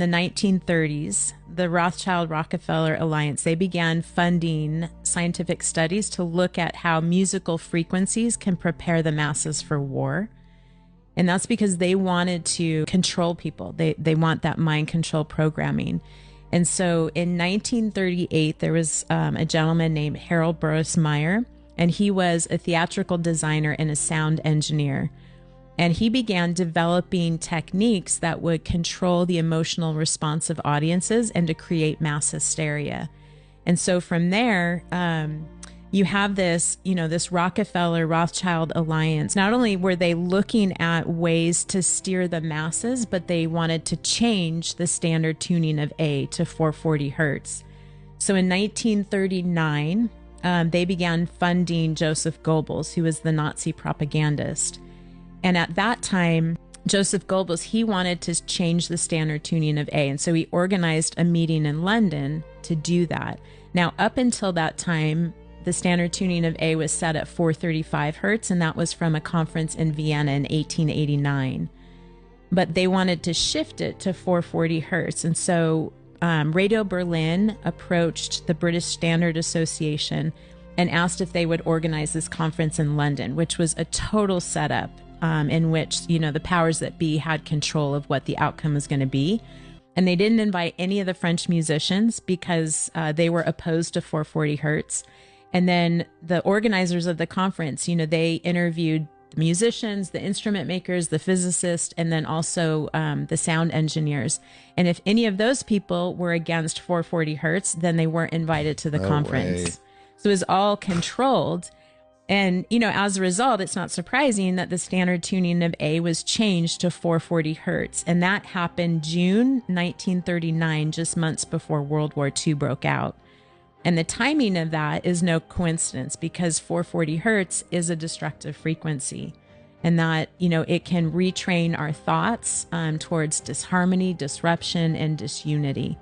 the 1930s, the Rothschild-Rockefeller Alliance, they began funding scientific studies to look at how musical frequencies can prepare the masses for war. And that's because they wanted to control people. They want that mind control programming. And so in 1938, there was a gentleman named Harold Burroughs Meyer, and he was a theatrical designer and a sound engineer. And he began developing techniques that would control the emotional response of audiences and to create mass hysteria. And so from there, you have this, this Rockefeller-Rothschild alliance. Not only were they looking at ways to steer the masses, but they wanted to change the standard tuning of A to 440 hertz. So in 1939, they began funding Joseph Goebbels, who was the Nazi propagandist. And at that time, Joseph Goebbels, he wanted to change the standard tuning of A. And so he organized a meeting in London to do that. Now, up until that time, the standard tuning of A was set at 435 hertz, and that was from a conference in Vienna in 1889. But they wanted to shift it to 440 hertz. And so Radio Berlin approached the British Standard Association and asked if they would organize this conference in London, which was a total setup. In which, the powers that be had control of what the outcome was going to be. And they didn't invite any of the French musicians because they were opposed to 440 hertz. And then the organizers of the conference, they interviewed the musicians, the instrument makers, the physicists, and then also the sound engineers. And if any of those people were against 440 hertz, then they weren't invited to the conference. Way. So it was all controlled. And, as a result, it's not surprising that the standard tuning of A was changed to 440 hertz. And that happened June 1939, just months before World War II broke out. And the timing of that is no coincidence because 440 hertz is a destructive frequency. And that, it can retrain our thoughts towards disharmony, disruption, and disunity.